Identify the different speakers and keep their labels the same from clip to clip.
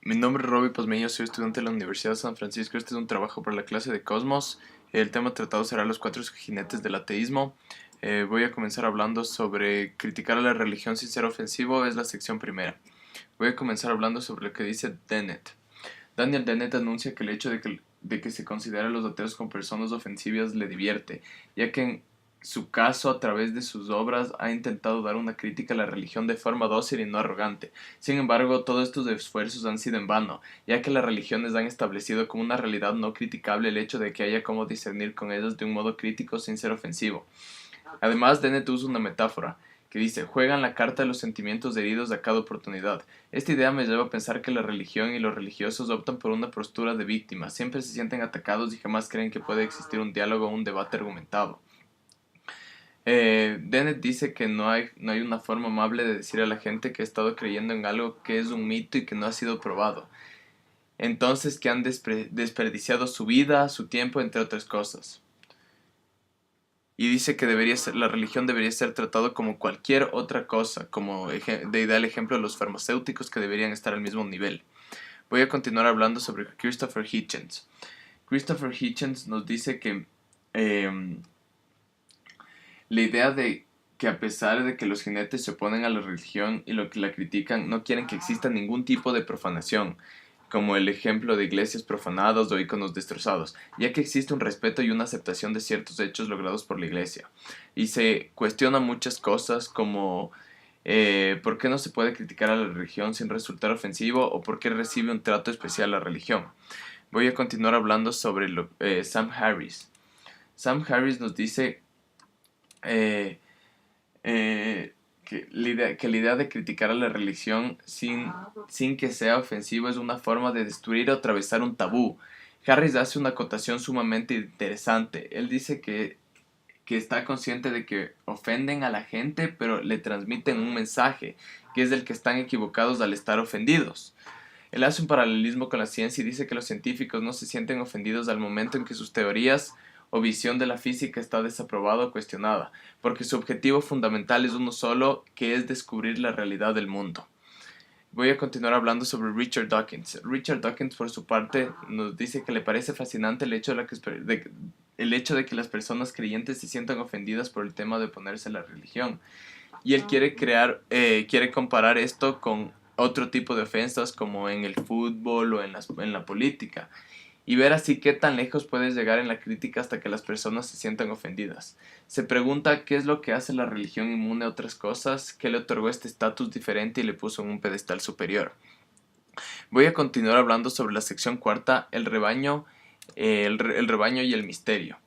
Speaker 1: Mi nombre es Roby Pasmeño, soy estudiante de la Universidad de San Francisco. Este es un trabajo para la clase de Cosmos. El tema tratado será los cuatro jinetes del ateísmo. Voy a comenzar hablando sobre criticar a la religión sin ser ofensivo, es la sección primera. Voy a comenzar hablando sobre lo que dice Dennett. Daniel Dennett anuncia que el hecho de que se considere a los ateos como personas ofensivas le divierte, ya que en su caso, a través de sus obras, ha intentado dar una crítica a la religión de forma dócil y no arrogante. Sin embargo, todos estos esfuerzos han sido en vano, ya que las religiones han establecido como una realidad no criticable el hecho de que haya cómo discernir con ellas de un modo crítico sin ser ofensivo. Además, Dennett usa una metáfora que dice: juegan la carta de los sentimientos heridos a cada oportunidad. Esta idea me lleva a pensar que la religión y los religiosos optan por una postura de víctima, siempre se sienten atacados y jamás creen que puede existir un diálogo o un debate argumentado. Dennett dice que no hay una forma amable de decir a la gente que ha estado creyendo en algo que es un mito y que no ha sido probado. Entonces que han desperdiciado su vida, su tiempo, entre otras cosas. Y dice que la religión debería ser tratado como cualquier otra cosa, como da el ejemplo de los farmacéuticos que deberían estar al mismo nivel. Voy a continuar hablando sobre Christopher Hitchens. Christopher Hitchens nos dice que la idea de que a pesar de que los jinetes se oponen a la religión y lo que la critican, no quieren que exista ningún tipo de profanación, como el ejemplo de iglesias profanadas o iconos destrozados, ya que existe un respeto y una aceptación de ciertos hechos logrados por la iglesia. Y se cuestiona muchas cosas como por qué no se puede criticar a la religión sin resultar ofensivo o por qué recibe un trato especial la religión. Voy a continuar hablando sobre Sam Harris. Sam Harris nos dice eh, que la idea de criticar a la religión sin que sea ofensivo es una forma de destruir o atravesar un tabú. Harris hace una acotación sumamente interesante. Él dice que está consciente de que ofenden a la gente, pero le transmiten un mensaje, que es del que están equivocados al estar ofendidos. Él hace un paralelismo con la ciencia y dice que los científicos no se sienten ofendidos al momento en que sus teorías o visión de la física está desaprobada o cuestionada, porque su objetivo fundamental es uno solo, que es descubrir la realidad del mundo. Voy a continuar hablando sobre Richard Dawkins. Richard Dawkins, por su parte, nos dice que le parece fascinante el hecho de que las personas creyentes se sientan ofendidas por el tema de oponerse a la religión. Y él quiere comparar esto con otro tipo de ofensas como en el fútbol o en la política, y ver así qué tan lejos puedes llegar en la crítica hasta que las personas se sientan ofendidas. Se pregunta qué es lo que hace la religión inmune a otras cosas, qué le otorgó este estatus diferente y le puso en un pedestal superior. Voy a continuar hablando sobre la sección cuarta, el rebaño y el misterio.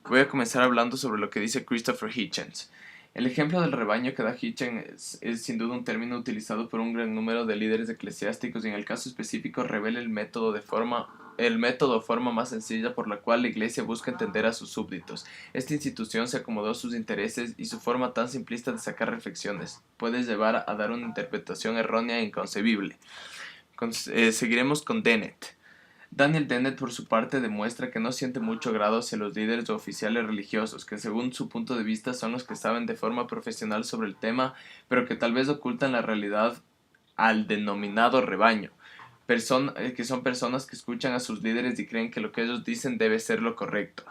Speaker 1: Voy a comenzar hablando sobre lo que dice Christopher Hitchens. El ejemplo del rebaño que da Hitchens es sin duda un término utilizado por un gran número de líderes eclesiásticos y en el caso específico revela el método o forma más sencilla por la cual la iglesia busca entender a sus súbditos. Esta institución se acomodó a sus intereses y su forma tan simplista de sacar reflexiones puede llevar a dar una interpretación errónea e inconcebible. Seguiremos con Dennett. Daniel Dennett, por su parte, demuestra que no siente mucho agrado hacia los líderes o oficiales religiosos, que según su punto de vista son los que saben de forma profesional sobre el tema, pero que tal vez ocultan la realidad al denominado rebaño, que son personas que escuchan a sus líderes y creen que lo que ellos dicen debe ser lo correcto.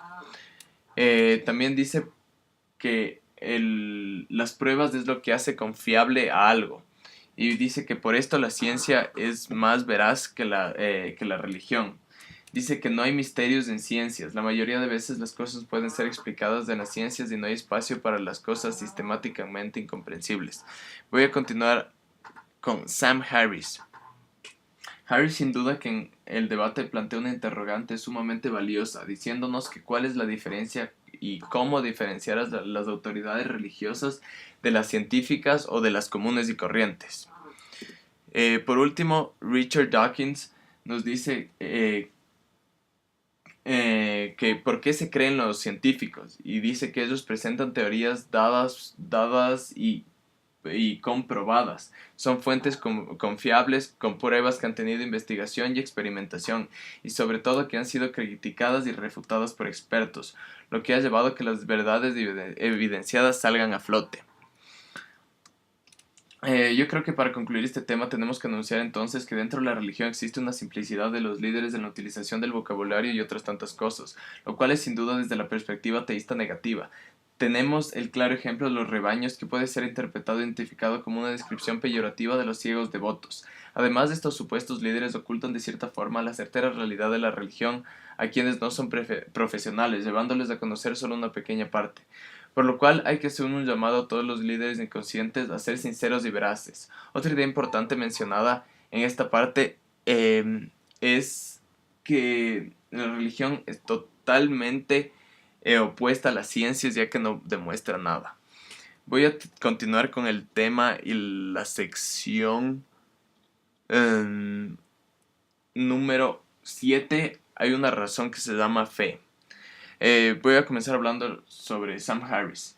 Speaker 1: También dice que las pruebas es lo que hace confiable a algo. Y dice que por esto la ciencia es más veraz que la religión. Dice que no hay misterios en ciencias. La mayoría de veces las cosas pueden ser explicadas en las ciencias y no hay espacio para las cosas sistemáticamente incomprensibles. Voy a continuar con Sam Harris. Harris sin duda que en el debate plantea una interrogante sumamente valiosa, diciéndonos que cuál es la diferencia y cómo diferenciar a las autoridades religiosas de las científicas o de las comunes y corrientes. Por último, Richard Dawkins nos dice que por qué se creen los científicos y dice que ellos presentan teorías dadas y comprobadas. Son fuentes confiables, con pruebas que han tenido investigación y experimentación, y sobre todo que han sido criticadas y refutadas por expertos, lo que ha llevado a que las verdades evidenciadas salgan a flote. Yo creo que para concluir este tema tenemos que anunciar entonces que dentro de la religión existe una simplicidad de los líderes en la utilización del vocabulario y otras tantas cosas, lo cual es sin duda desde la perspectiva ateísta negativa. Tenemos el claro ejemplo de los rebaños que puede ser interpretado e identificado como una descripción peyorativa de los ciegos devotos. Además de estos supuestos líderes ocultan de cierta forma la certera realidad de la religión a quienes no son profesionales, llevándoles a conocer solo una pequeña parte. Por lo cual hay que hacer un llamado a todos los líderes inconscientes a ser sinceros y veraces. Otra idea importante mencionada en esta parte es que la religión es totalmente opuesta a las ciencias ya que no demuestra nada. Voy a continuar con el tema y la sección em, número 7. Hay una razón que se llama fe. Voy a comenzar hablando sobre Sam Harris.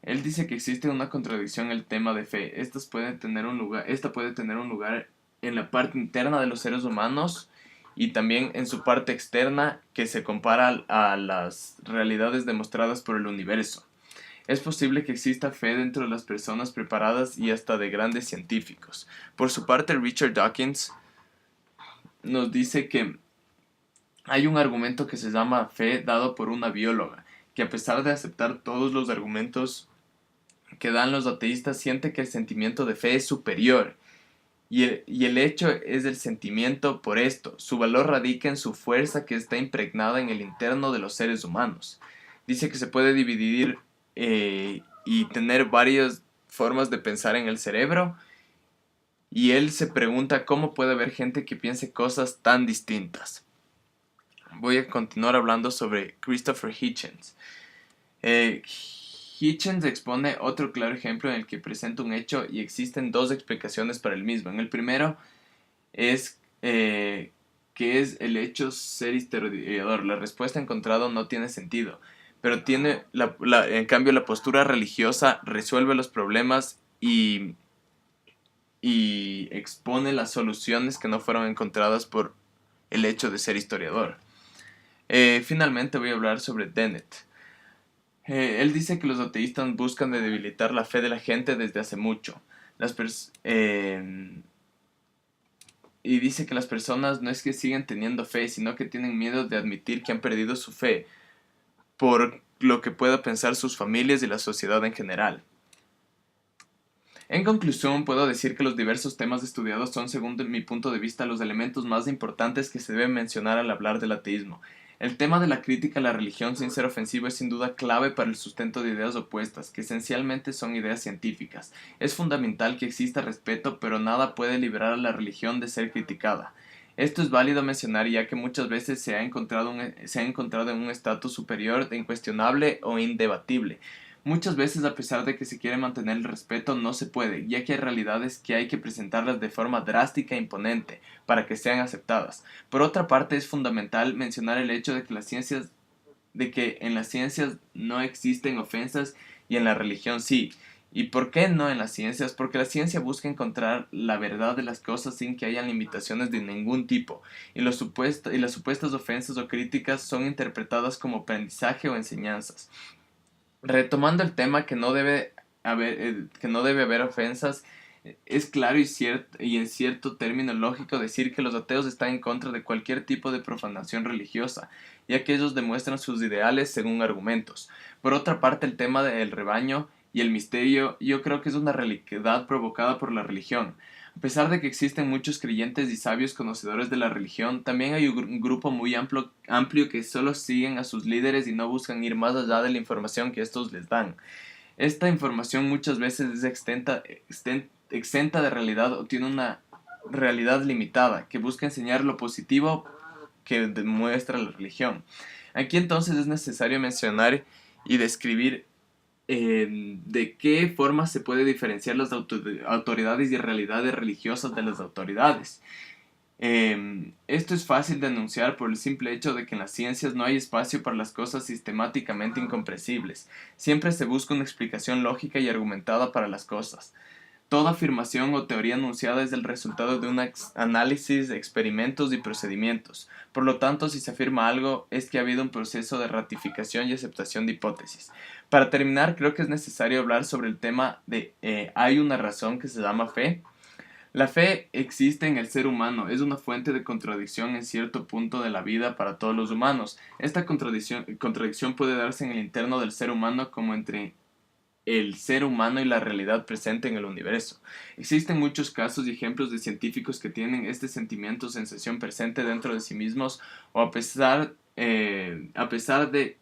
Speaker 1: Él dice que existe una contradicción en el tema de fe. Esta puede tener un lugar en la parte interna de los seres humanos y también en su parte externa que se compara a las realidades demostradas por el universo. Es posible que exista fe dentro de las personas preparadas y hasta de grandes científicos. Por su parte, Richard Dawkins nos dice que hay un argumento que se llama fe dado por una bióloga, que a pesar de aceptar todos los argumentos que dan los ateístas, siente que el sentimiento de fe es superior. Y el hecho es el sentimiento por esto. Su valor radica en su fuerza que está impregnada en el interno de los seres humanos. Dice que se puede dividir y tener varias formas de pensar en el cerebro. Y él se pregunta cómo puede haber gente que piense cosas tan distintas. Voy a continuar hablando sobre Christopher Hitchens. Hitchens expone otro claro ejemplo en el que presenta un hecho y existen dos explicaciones para el mismo. En el primero es que es el hecho ser historiador. La respuesta encontrada no tiene sentido, pero en cambio la postura religiosa resuelve los problemas y expone las soluciones que no fueron encontradas por el hecho de ser historiador. Finalmente voy a hablar sobre Dennett. Él dice que los ateístas buscan de debilitar la fe de la gente desde hace mucho. Y dice que las personas no es que sigan teniendo fe, sino que tienen miedo de admitir que han perdido su fe, por lo que pueda pensar sus familias y la sociedad en general. En conclusión, puedo decir que los diversos temas estudiados son, según mi punto de vista, los elementos más importantes que se deben mencionar al hablar del ateísmo. El tema de la crítica a la religión sin ser ofensivo es sin duda clave para el sustento de ideas opuestas, que esencialmente son ideas científicas. Es fundamental que exista respeto, pero nada puede liberar a la religión de ser criticada. Esto es válido mencionar ya que muchas veces se ha encontrado en un estatus superior de incuestionable o indebatible. Muchas veces, a pesar de que se quiere mantener el respeto, no se puede, ya que hay realidades que hay que presentarlas de forma drástica e imponente para que sean aceptadas. Por otra parte, es fundamental mencionar el hecho de que en las ciencias no existen ofensas y en la religión sí. ¿Y por qué no en las ciencias? Porque la ciencia busca encontrar la verdad de las cosas sin que haya limitaciones de ningún tipo, y las supuestas ofensas o críticas son interpretadas como aprendizaje o enseñanzas. Retomando el tema que no debe haber ofensas, es claro y en cierto término lógico decir que los ateos están en contra de cualquier tipo de profanación religiosa, ya que ellos demuestran sus ideales según argumentos. Por otra parte, el tema del rebaño y el misterio yo creo que es una realidad provocada por la religión. A pesar de que existen muchos creyentes y sabios conocedores de la religión, también hay un grupo muy amplio que solo siguen a sus líderes y no buscan ir más allá de la información que estos les dan. Esta información muchas veces es exenta de realidad o tiene una realidad limitada, que busca enseñar lo positivo que demuestra la religión. Aquí entonces es necesario mencionar y describir de qué forma se puede diferenciar las autoridades y realidades religiosas de las autoridades. Esto es fácil de anunciar por el simple hecho de que en las ciencias no hay espacio para las cosas sistemáticamente incomprensibles. Siempre se busca una explicación lógica y argumentada para las cosas. Toda afirmación o teoría anunciada es el resultado de un análisis, experimentos y procedimientos. Por lo tanto, si se afirma algo, es que ha habido un proceso de ratificación y aceptación de hipótesis. Para terminar, creo que es necesario hablar sobre el tema de hay una razón que se llama fe. La fe existe en el ser humano, es una fuente de contradicción en cierto punto de la vida para todos los humanos. Esta contradicción puede darse en el interno del ser humano como entre el ser humano y la realidad presente en el universo. Existen muchos casos y ejemplos de científicos que tienen este sentimiento o sensación presente dentro de sí mismos o a pesar de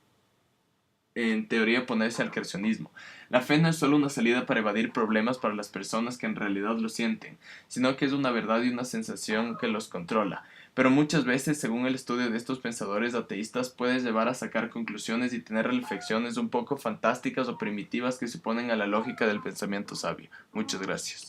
Speaker 1: en teoría oponerse al creacionismo. La fe no es solo una salida para evadir problemas para las personas que en realidad lo sienten, sino que es una verdad y una sensación que los controla. Pero muchas veces, según el estudio de estos pensadores ateístas, puedes llevar a sacar conclusiones y tener reflexiones un poco fantásticas o primitivas que se oponen a la lógica del pensamiento sabio. Muchas gracias.